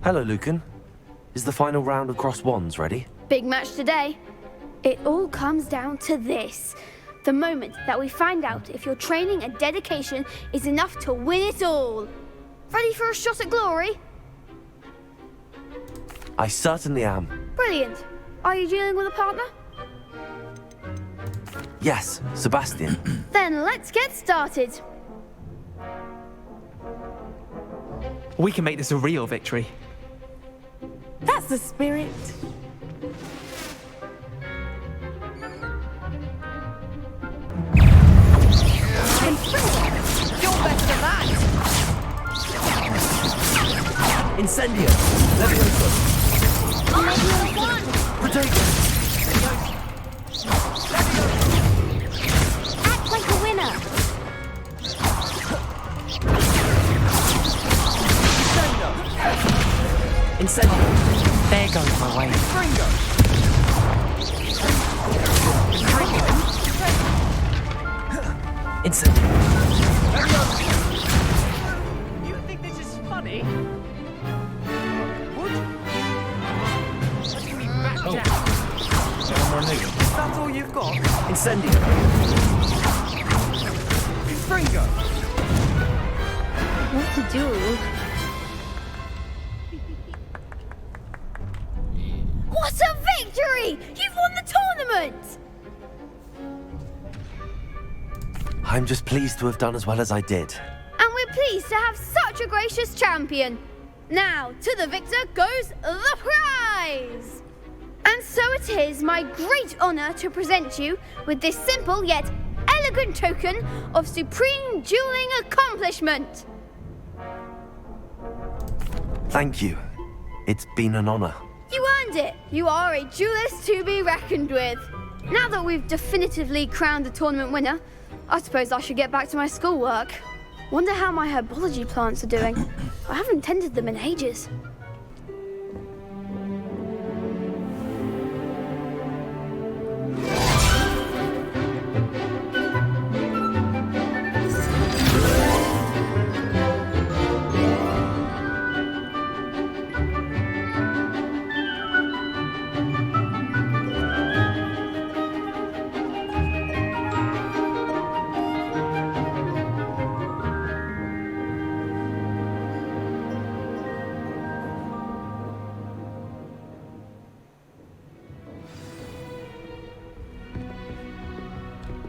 Hello, Lucan. Is the final round of cross wands ready? Big match today. It all comes down to this. The moment that we find out if your training and dedication is enough to win it all. Ready for a shot at glory? I certainly am. Brilliant. Are you dealing with a partner? Yes, Sebastian. Then let's get started. We can make this a real victory. That's the spirit. You're better than that! Incendio! Levioso! Protego! Act like a winner. Incendio! There goes my way. Fringo! Incendio! You think this is funny? What? Letting me back down. That's all you've got? Incendio! Fringo! What to do? What a victory! You've won the tournament! I'm just pleased to have done as well as I did. And we're pleased to have such a gracious champion. Now, to the victor goes the prize! And so it is my great honor to present you with this simple yet elegant token of supreme dueling accomplishment. Thank you. It's been an honor. You earned it. You are a duelist to be reckoned with. Now that we've definitively crowned the tournament winner, I suppose I should get back to my schoolwork. Wonder how my herbology plants are doing. I haven't tended them in ages.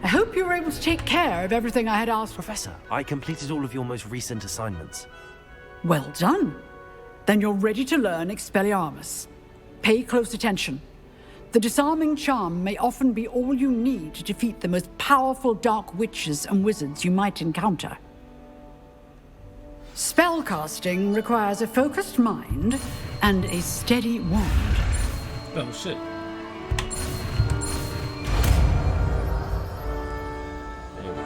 I hope you were able to take care of everything I had asked for. Professor, I completed all of your most recent assignments. Well done. Then you're ready to learn Expelliarmus. Pay close attention. The disarming charm may often be all you need to defeat the most powerful dark witches and wizards you might encounter. Spellcasting requires a focused mind and a steady wand. Oh shit. There we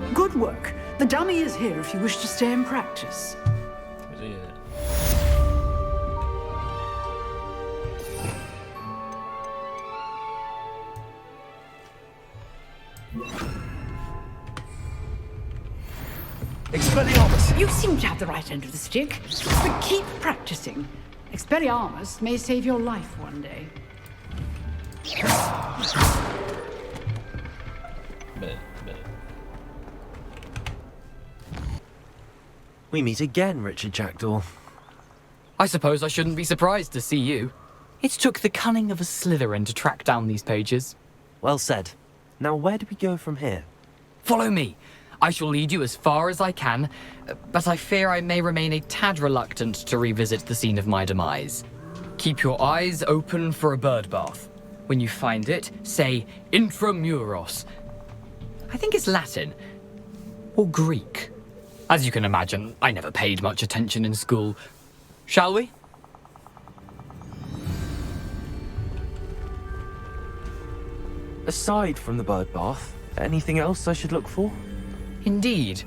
go. Good work. The dummy is here if you wish to stay and practice. Where's he at? Expelliarmus! You seem to have the right end of the stick, but keep practicing. Expelliarmus may save your life one day. Bet. We meet again, Richard Jackdaw. I suppose I shouldn't be surprised to see you. It took the cunning of a Slytherin to track down these pages. Well said. Now where do we go from here? Follow me. I shall lead you as far as I can, but I fear I may remain a tad reluctant to revisit the scene of my demise. Keep your eyes open for a bird bath. When you find it, say intramuros. I think it's Latin. Or Greek. As you can imagine, I never paid much attention in school. Shall we? Aside from the bird bath, anything else I should look for? Indeed.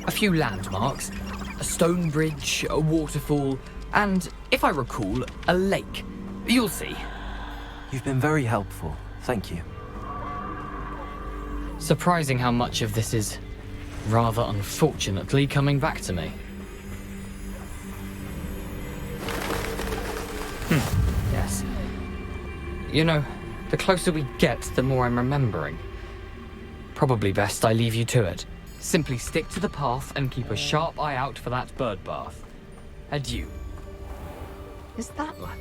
A few landmarks, a stone bridge, a waterfall, and, if I recall, a lake. You'll see. You've been very helpful. Thank you. Surprising how much of this is, rather unfortunately, coming back to me. Yes. You know, the closer we get, the more I'm remembering. Probably best I leave you to it. Simply stick to the path and keep a sharp eye out for that bird bath. Adieu. Is that one?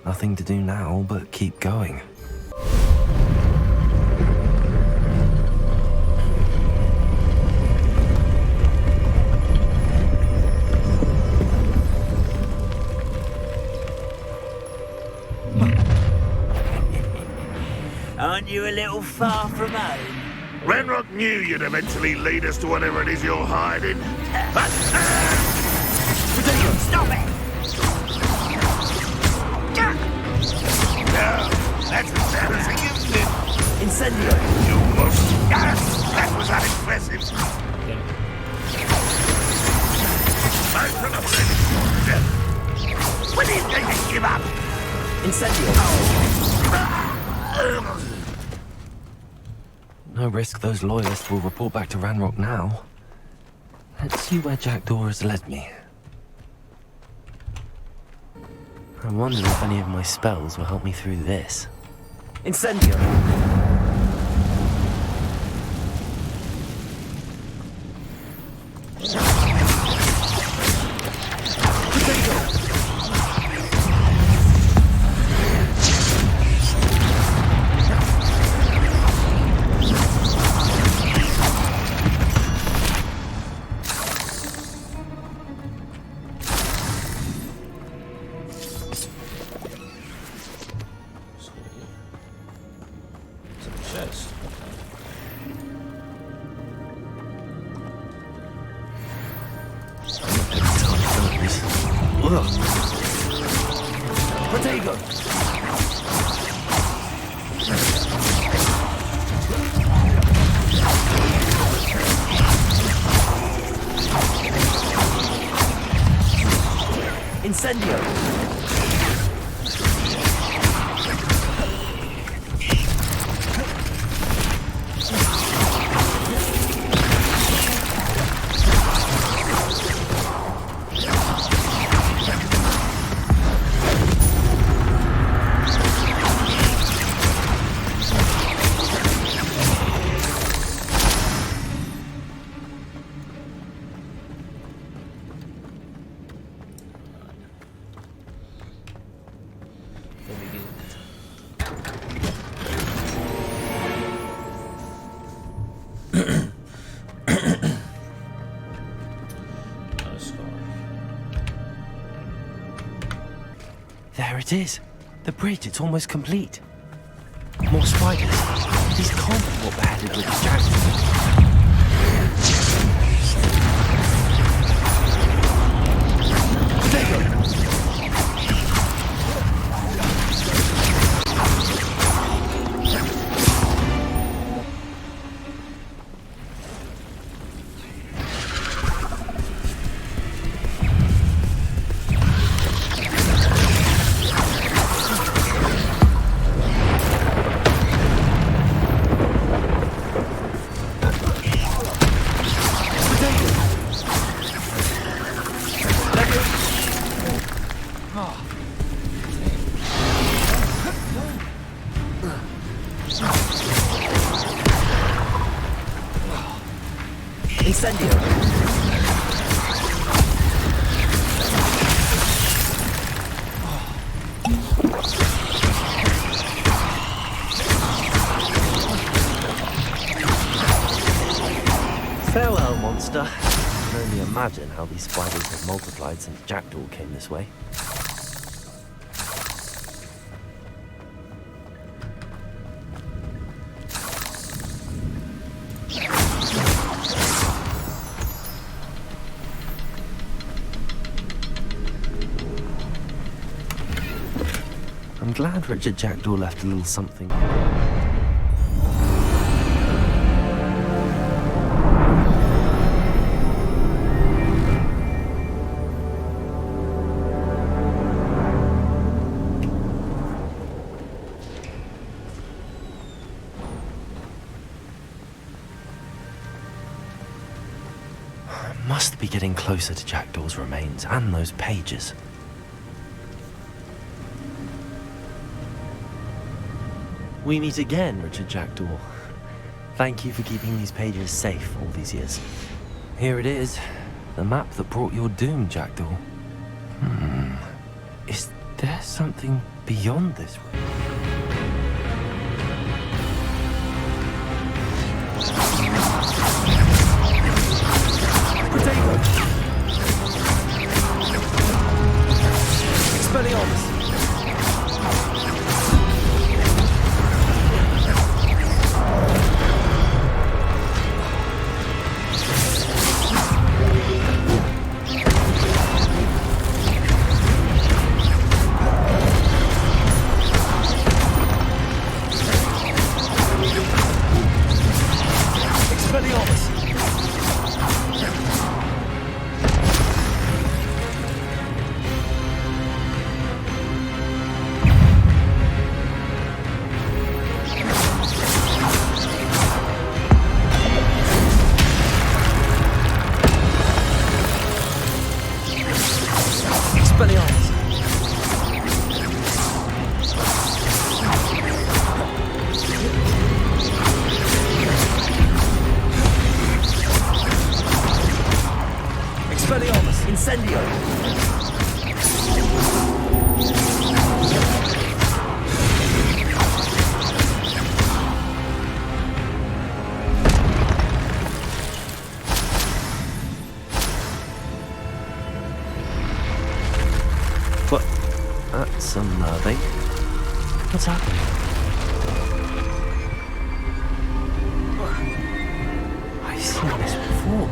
Nothing to do now but keep going. Aren't you a little far from home? Ranrock knew you'd eventually lead us to whatever it is you're hiding. Stop it! No, that's embarrassing, isn't it? Incendio! You almost... that was unimpressive. Time for the bridge. When do you think you give up? Incendio! No risk those loyalists will report back to Ranrock now. Let's see where Jackdaw has led me. I wonder if any of my spells will help me through this. Incendio! Chest. Protego! Incendio! There it is. The bridge, it's almost complete. More spiders. These can't be what beheaded with the Jackdaw. Incendio! Farewell, monster. I can only imagine how these spiders have multiplied since Jackdaw came this way. I'm glad Richard Jackdaw left a little something. I must be getting closer to Jackdaw's remains and those pages. We meet again, Richard Jackdaw. Thank you for keeping these pages safe all these years. Here it is. The map that brought your doom, Jackdaw. Is there something beyond this? Potato! Expelliarmus! Incendio! What? That's unnerving. What's happening? I've seen this before.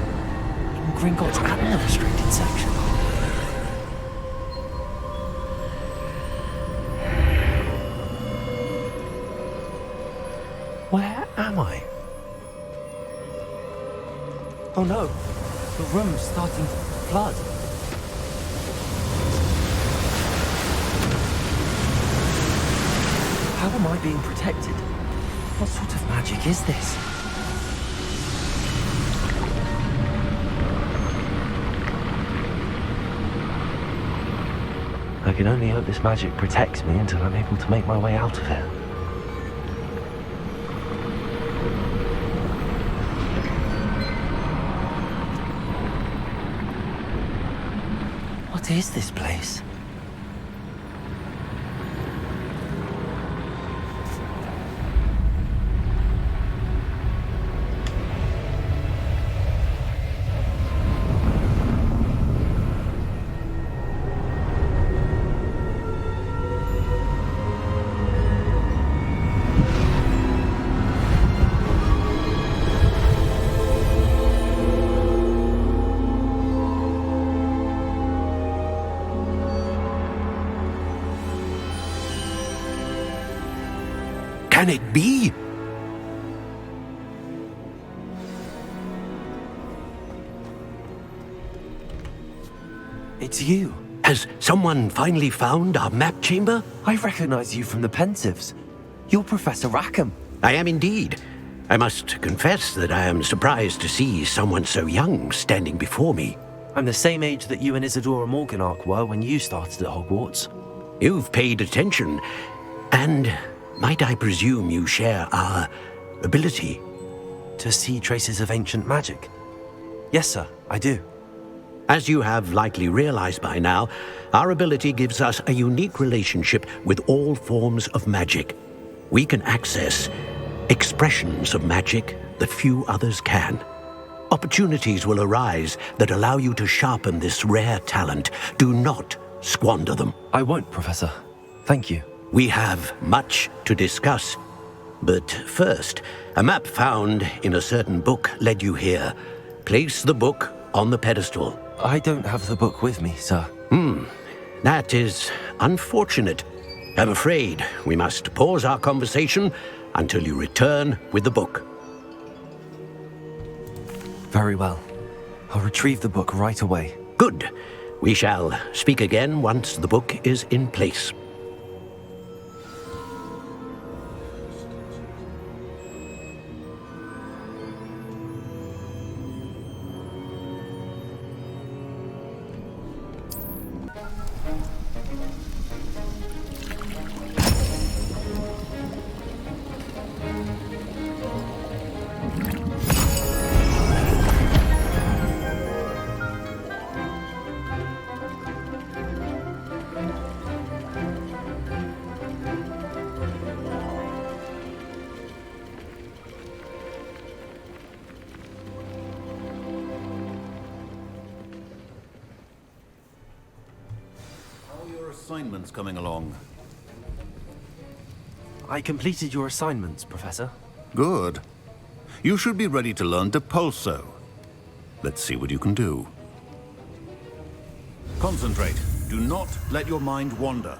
In Gringotts and the restricted section. Where am I? Oh no, the room's starting to flood. How am I being protected? What sort of magic is this? I can only hope this magic protects me until I'm able to make my way out of here. What is this place? Can it be? It's you. Has someone finally found our map chamber? I recognize you from the Pensieves. You're Professor Rackham. I am indeed. I must confess that I am surprised to see someone so young standing before me. I'm the same age that you and Isadora Morganark were when you started at Hogwarts. You've paid attention, and might I presume you share our ability? To see traces of ancient magic? Yes, sir, I do. As you have likely realized by now, our ability gives us a unique relationship with all forms of magic. We can access expressions of magic that few others can. Opportunities will arise that allow you to sharpen this rare talent. Do not squander them. I won't, Professor. Thank you. We have much to discuss. But first, a map found in a certain book led you here. Place the book on the pedestal. I don't have the book with me, sir. That is unfortunate. I'm afraid we must pause our conversation until you return with the book. Very well. I'll retrieve the book right away. Good. We shall speak again once the book is in place. assignments coming along? I completed your assignments, Professor. Good. You should be ready to learn Depulso. Let's see what you can do. Concentrate. Do not let your mind wander.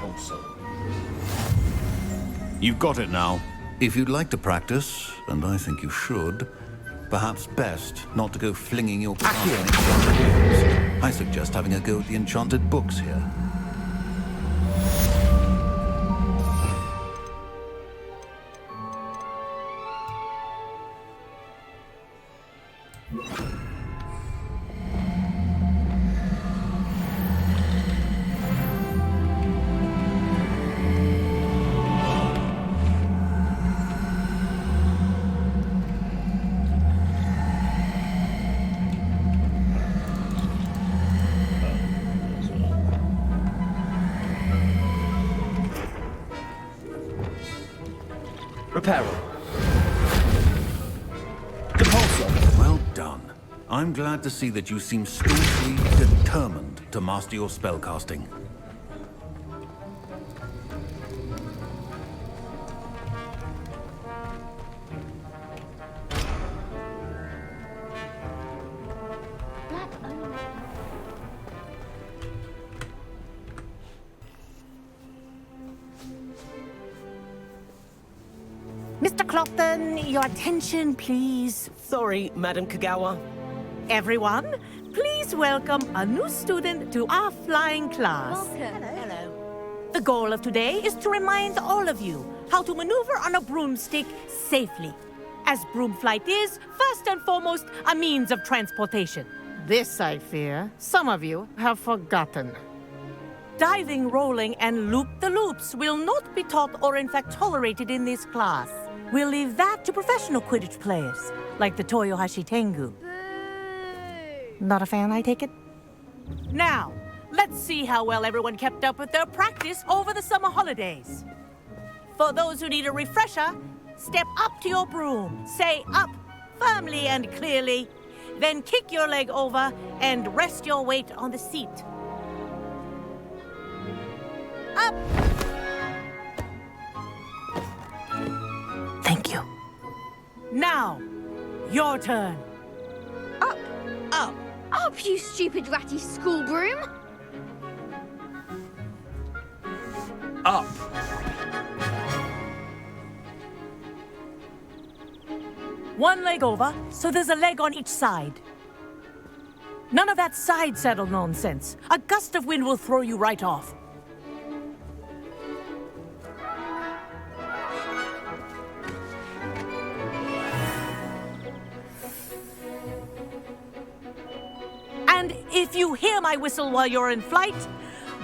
Also. You've got it now. If you'd like to practice, and I think you should, perhaps best not to go flinging your class on enchanted books. I suggest having a go at the enchanted books here. Reparo. Depulso. Well done. I'm glad to see that you seem staunchly determined to master your spellcasting. Mr. Clopton, your attention, please. Sorry, Madam Kagawa. Everyone, please welcome a new student to our flying class. Welcome. The goal of today is to remind all of you how to maneuver on a broomstick safely, as broom flight is, first and foremost, a means of transportation. This, I fear, some of you have forgotten. Diving, rolling, and loop-the-loops will not be taught or in fact tolerated in this class. We'll leave that to professional Quidditch players, like the Toyohashi Tengu. Not a fan, I take it? Now, let's see how well everyone kept up with their practice over the summer holidays. For those who need a refresher, step up to your broom, say up firmly and clearly, then kick your leg over and rest your weight on the seat. Up! Thank you. Now, your turn. Up. Up. Up, you stupid ratty school broom. Up. One leg over, so there's a leg on each side. None of that side saddle nonsense. A gust of wind will throw you right off. And if you hear my whistle while you're in flight,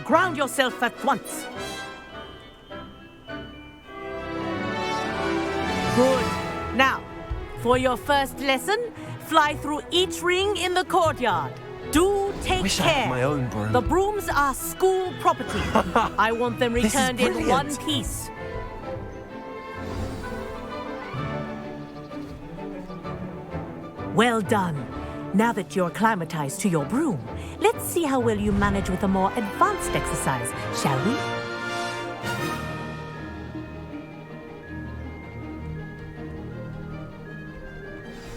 ground yourself at once. Good. Now, for your first lesson, fly through each ring in the courtyard. Do take Wish I care. had my own broom. The brooms are school property. I want them This is returned in brilliant. one piece. Well done. Now that you're acclimatized to your broom, let's see how well you manage with a more advanced exercise, shall we?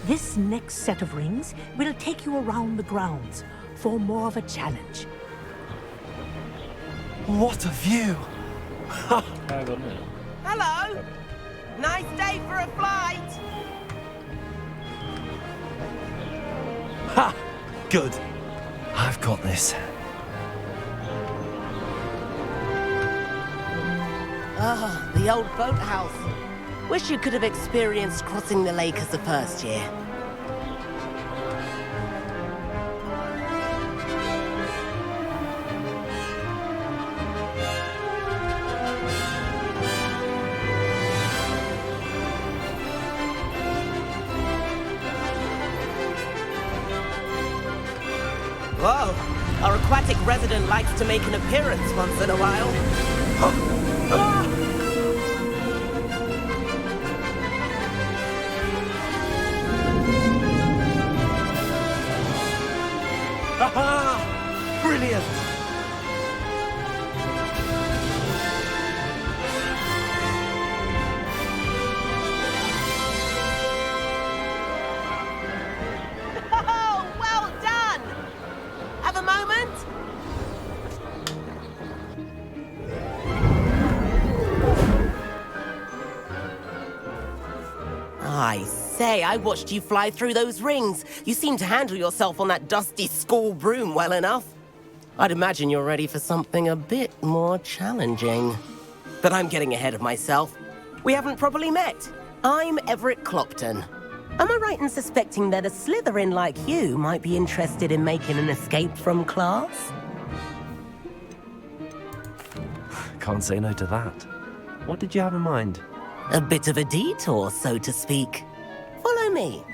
This next set of rings will take you around the grounds for more of a challenge. What a view! Hang on now. Hello! Nice day for a flight! Ha! Good. I've got this. Ah, the old boathouse. Wish you could have experienced crossing the lake as a first year. Whoa, our aquatic resident likes to make an appearance once in a while. I say, I watched you fly through those rings. You seem to handle yourself on that dusty school broom well enough. I'd imagine you're ready for something a bit more challenging. But I'm getting ahead of myself. We haven't properly met. I'm Everett Clopton. Am I right in suspecting that a Slytherin like you might be interested in making an escape from class? Can't say no to that. What did you have in mind? A bit of a detour, so to speak. Follow me.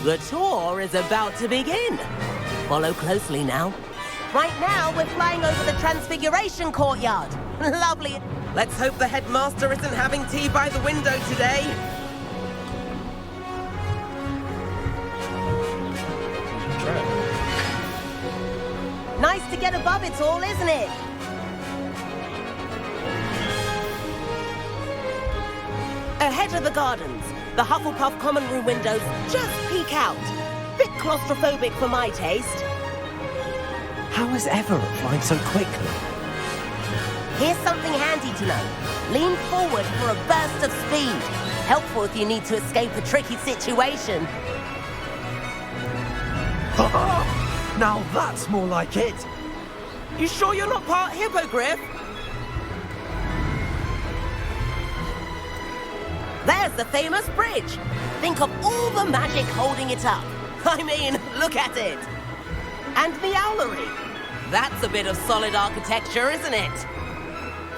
The tour is about to begin. Follow closely now. Right now, we're flying over the Transfiguration Courtyard. Lovely. Let's hope the headmaster isn't having tea by the window today. Nice to get above it all, isn't it? Ahead of the gardens, the Hufflepuff common room windows just peek out. Bit claustrophobic for my taste. How is Everett flying so quickly? Here's something handy to know. Lean forward for a burst of speed. Helpful if you need to escape a tricky situation. Now that's more like it. You sure you're not part hippogriff? There's the famous bridge. Think of all the magic holding it up. I mean, look at it. And the owlery. That's a bit of solid architecture, isn't it?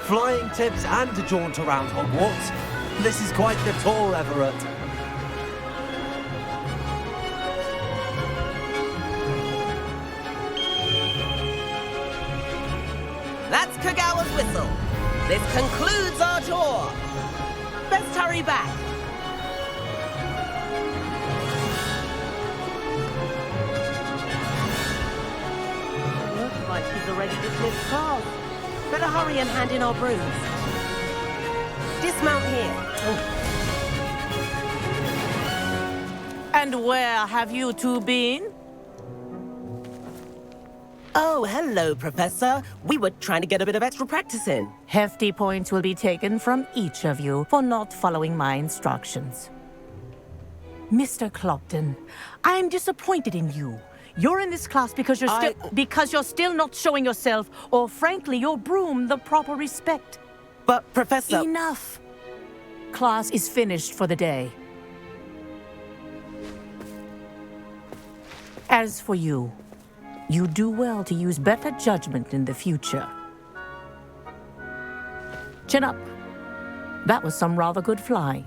Flying tips and a jaunt around Hogwarts. This is quite the tour, Everett. That's Kagawa's whistle. This concludes our tour. Best hurry back. Looks like he's already dismissed class. Better hurry and hand in our brooms. Dismount here. And where have you two been? Oh, hello, Professor. We were trying to get a bit of extra practice in. Hefty points will be taken from each of you for not following my instructions. Mr. Clopton, I'm disappointed in you. You're in this class because you're still not showing yourself, or frankly, your broom the proper respect. But, Professor... Enough. Class is finished for the day. As for you, you do well to use better judgment in the future. Chin up. That was some rather good flying.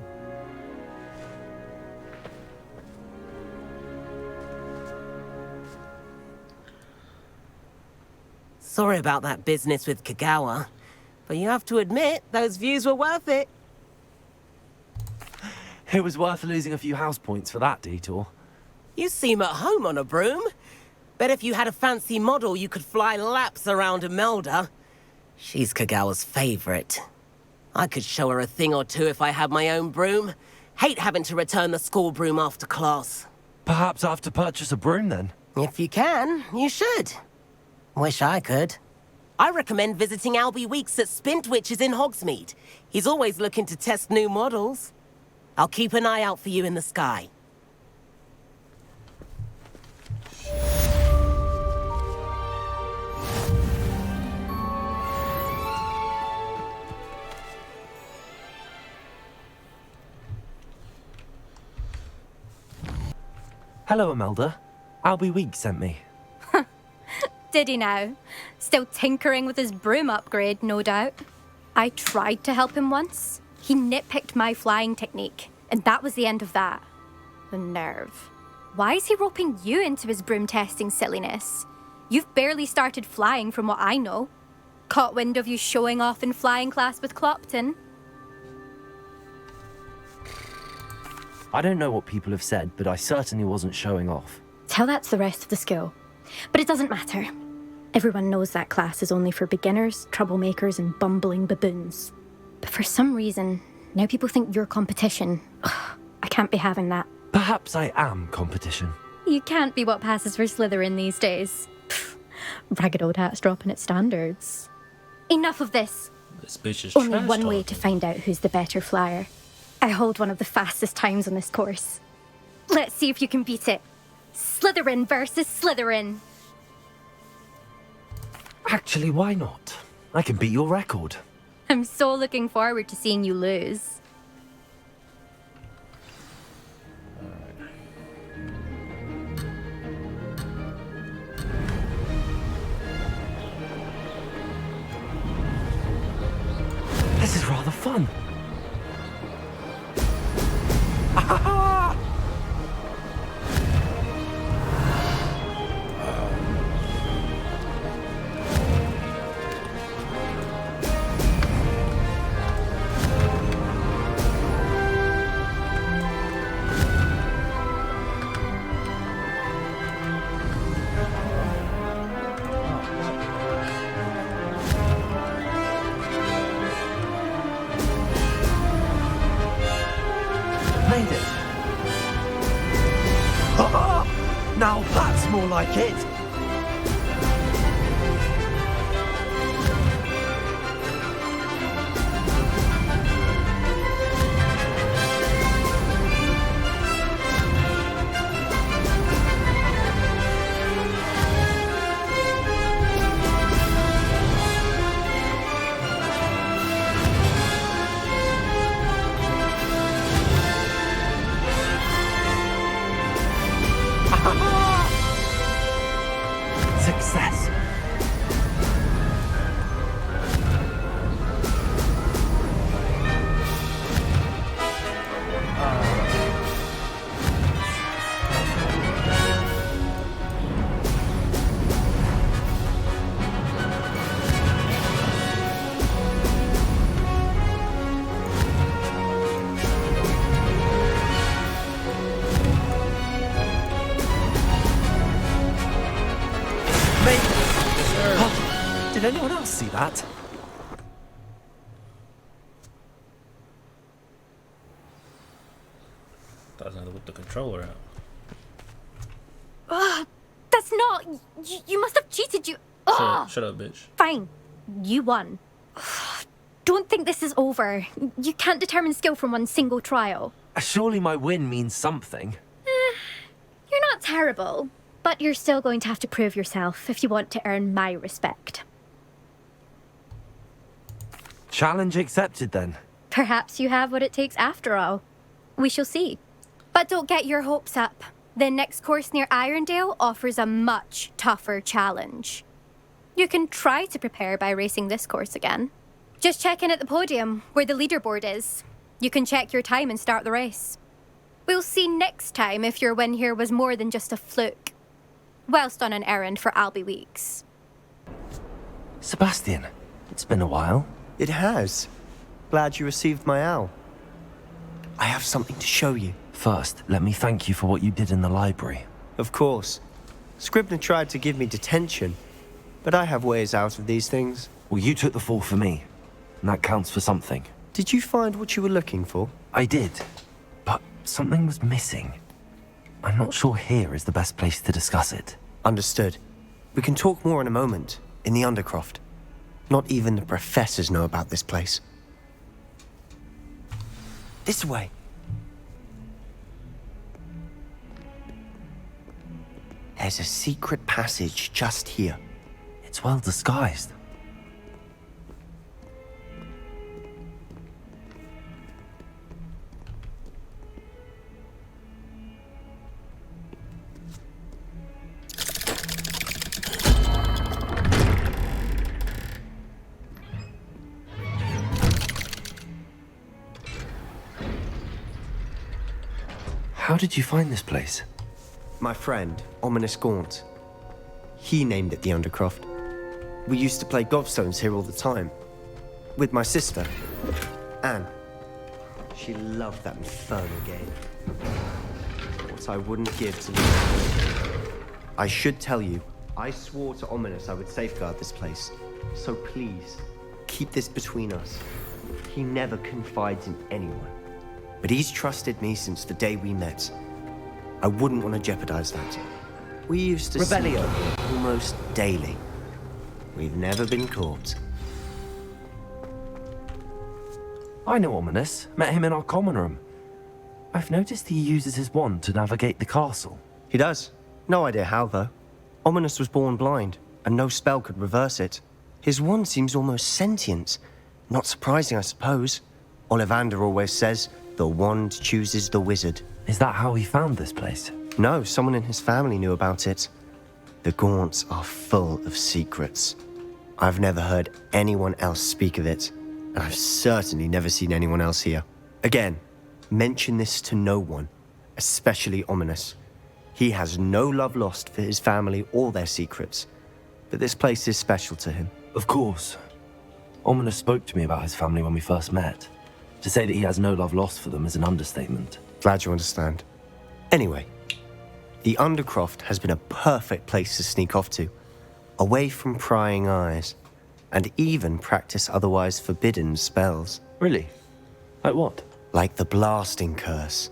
Sorry about that business with Kagawa, but you have to admit, those views were worth it. It was worth losing a few house points for that detour. You seem at home on a broom. Bet if you had a fancy model, you could fly laps around Imelda. She's Kagawa's favorite. I could show her a thing or two if I had my own broom. Hate having to return the school broom after class. Perhaps I have to purchase a broom then? If you can, you should. Wish I could. I recommend visiting Albie Weeks at Spintwitches in Hogsmeade. He's always looking to test new models. I'll keep an eye out for you in the sky. Hello, Imelda. Albie Weeks sent me. Did he now? Still tinkering with his broom upgrade, no doubt. I tried to help him once. He nitpicked my flying technique, and that was the end of that. The nerve. Why is he roping you into his broom testing silliness? You've barely started flying from what I know. Caught wind of you showing off in flying class with Clopton. I don't know what people have said, but I certainly wasn't showing off. Tell that to the rest of the school. But it doesn't matter. Everyone knows that class is only for beginners, troublemakers, and bumbling baboons. But for some reason, now people think you're competition. Ugh, I can't be having that. Perhaps I am competition. You can't be what passes for Slytherin these days. Pfft, ragged old hat's dropping its standards. Enough of this. This bitch is Only trash one way talking. to find out who's the better flyer. I hold one of the fastest times on this course. Let's see if you can beat it. Slytherin versus Slytherin. Actually, why not? I can beat your record. I'm so looking forward to seeing you lose. This is rather fun. Made it. Now that's more like it. Success. Did anyone else see that? Doesn't have to whip the controller out. That's not... You must have cheated, you... Shut up, bitch. Fine. You won. Don't think this is over. You can't determine skill from one single trial. Surely my win means something. You're not terrible, but you're still going to have to prove yourself if you want to earn my respect. Challenge accepted then. Perhaps you have what it takes after all. We shall see. But don't get your hopes up. The next course near Irondale offers a much tougher challenge. You can try to prepare by racing this course again. Just check in at the podium, where the leaderboard is. You can check your time and start the race. We'll see next time if your win here was more than just a fluke. Whilst on an errand for Albie Weeks. Sebastian, it's been a while. It has. Glad you received my owl. I have something to show you. First, let me thank you for what you did in the library. Of course. Scribner tried to give me detention, but I have ways out of these things. Well, you took the fall for me, and that counts for something. Did you find what you were looking for? I did, but something was missing. I'm not sure here is the best place to discuss it. Understood. We can talk more in a moment, in the Undercroft. Not even the professors know about this place. This way. There's a secret passage just here. It's well disguised. How did you find this place? My friend, Ominous Gaunt. He named it the Undercroft. We used to play gobstones here all the time. With my sister, Anne. She loved that infernal game. What I wouldn't give to live. I should tell you, I swore to Ominous I would safeguard this place. So please, keep this between us. He never confides in anyone. But he's trusted me since the day we met. I wouldn't want to jeopardize that. We used to sneak in here almost daily. We've never been caught. I know Ominous. Met him in our common room. I've noticed he uses his wand to navigate the castle. He does. No idea how, though. Ominous was born blind, and no spell could reverse it. His wand seems almost sentient. Not surprising, I suppose. Ollivander always says, the wand chooses the wizard. Is that how he found this place? No, someone in his family knew about it. The Gaunts are full of secrets. I've never heard anyone else speak of it, and I've certainly never seen anyone else here. Again, mention this to no one, especially Ominous. He has no love lost for his family or their secrets, but this place is special to him. Of course. Ominous spoke to me about his family when we first met. To say that he has no love lost for them is an understatement. Glad you understand. Anyway, the Undercroft has been a perfect place to sneak off to, away from prying eyes, and even practice otherwise forbidden spells. Really? Like what? Like the blasting curse.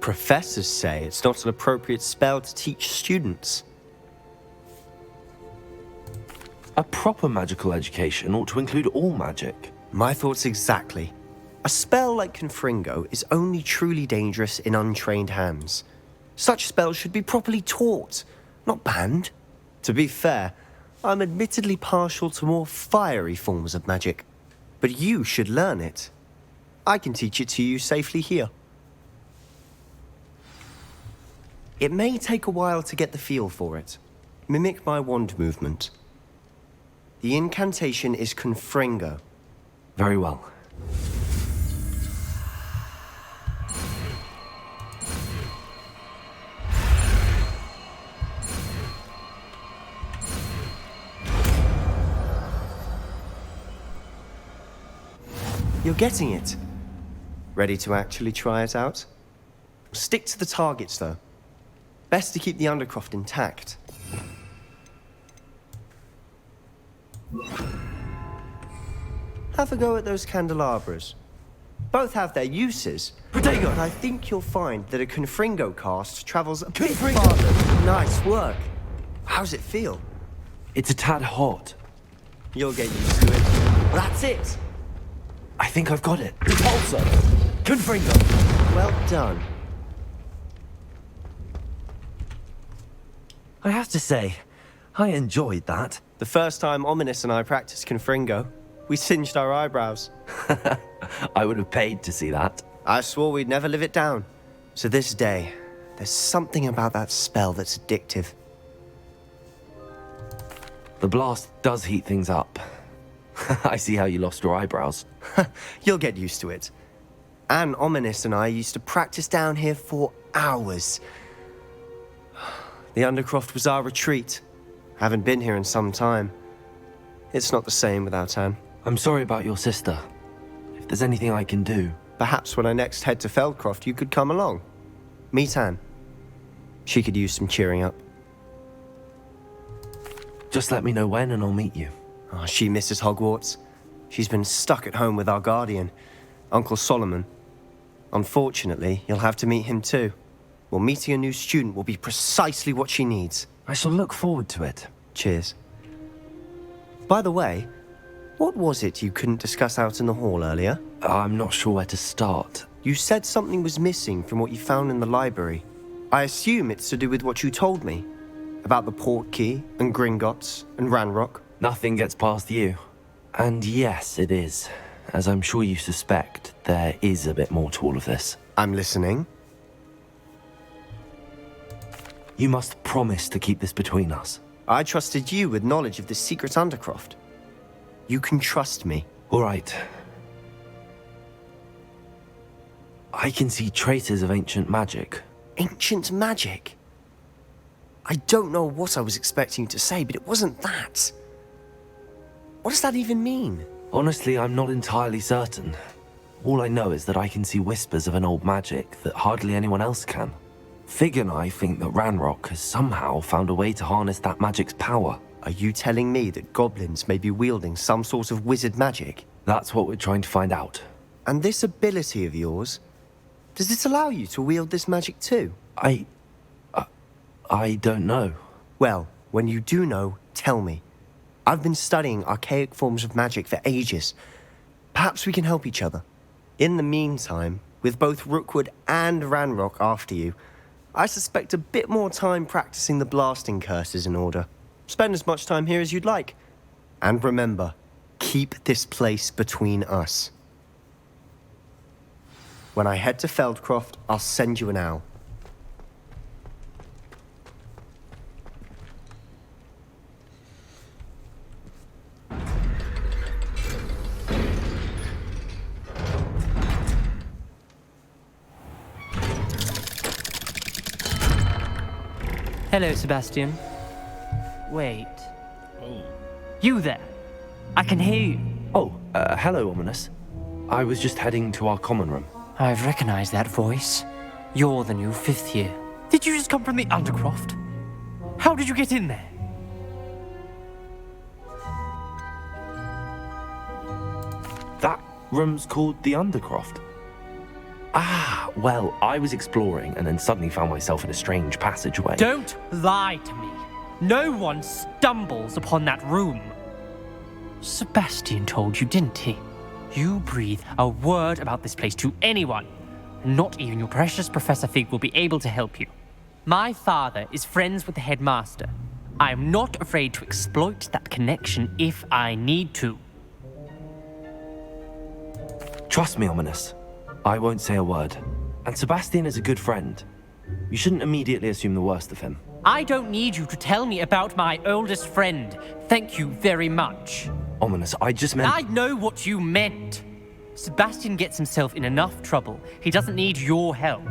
Professors say it's not an appropriate spell to teach students. A proper magical education ought to include all magic. My thoughts exactly. A spell like Confringo is only truly dangerous in untrained hands. Such spells should be properly taught, not banned. To be fair, I'm admittedly partial to more fiery forms of magic, but you should learn it. I can teach it to you safely here. It may take a while to get the feel for it. Mimic my wand movement. The incantation is Confringo. Very well. You're getting it. Ready to actually try it out? Stick to the targets, though. Best to keep the Undercroft intact. Have a go at those candelabras. Both have their uses, but I think you'll find that a Confringo cast travels a bit farther. Nice work. How's it feel? It's a tad hot. You'll get used to it. That's it. I think I've got it. Repulsor! Confringo! Well done. I have to say, I enjoyed that. The first time Ominous and I practiced Confringo, we singed our eyebrows. I would have paid to see that. I swore we'd never live it down. To this day, there's something about that spell that's addictive. The blast does heat things up. I see how you lost your eyebrows. You'll get used to it. Anne, Ominous and I used to practice down here for hours. The Undercroft was our retreat. Haven't been here in some time. It's not the same without Anne. I'm sorry about your sister. If there's anything I can do... Perhaps when I next head to Feldcroft, you could come along. Meet Anne. She could use some cheering up. Just let me know when and I'll meet you. Oh, she misses Hogwarts. She's been stuck at home with our guardian, Uncle Solomon. Unfortunately, you'll have to meet him too. Well, meeting a new student will be precisely what she needs. I shall look forward to it. Cheers. By the way, what was it you couldn't discuss out in the hall earlier? I'm not sure where to start. You said something was missing from what you found in the library. I assume it's to do with what you told me. About the Portkey, and Gringotts, and Ranrock. Nothing gets past you. And yes, it is. As I'm sure you suspect, there is a bit more to all of this. I'm listening. You must promise to keep this between us. I trusted you with knowledge of the secret Undercroft. You can trust me. All right. I can see traces of ancient magic. Ancient magic? I don't know what I was expecting you to say, but it wasn't that. What does that even mean? Honestly, I'm not entirely certain. All I know is that I can see whispers of an old magic that hardly anyone else can. Fig and I think that Ranrock has somehow found a way to harness that magic's power. Are you telling me that goblins may be wielding some sort of wizard magic? That's what we're trying to find out. And this ability of yours, does it allow you to wield this magic too? I don't know. Well, when you do know, tell me. I've been studying archaic forms of magic for ages. Perhaps we can help each other. In the meantime, with both Rookwood and Ranrock after you, I suspect a bit more time practicing the blasting curse is in order. Spend as much time here as you'd like. And remember, keep this place between us. When I head to Feldcroft, I'll send you an owl. Hello, Sebastian. Wait. Oh. You there? I can hear you. Oh, hello, Ominous. I was just heading to our common room. I've recognized that voice. You're the new 5th year. Did you just come from the Undercroft? How did you get in there? That room's called the Undercroft. Ah, well, I was exploring and then suddenly found myself in a strange passageway. Don't lie to me. No one stumbles upon that room. Sebastian told you, didn't he? You breathe a word about this place to anyone. Not even your precious Professor Fig will be able to help you. My father is friends with the headmaster. I am not afraid to exploit that connection if I need to. Trust me, Ominous. I won't say a word. And Sebastian is a good friend. You shouldn't immediately assume the worst of him. I don't need you to tell me about my oldest friend. Thank you very much. Ominous, I just meant... I know what you meant. Sebastian gets himself in enough trouble. He doesn't need your help.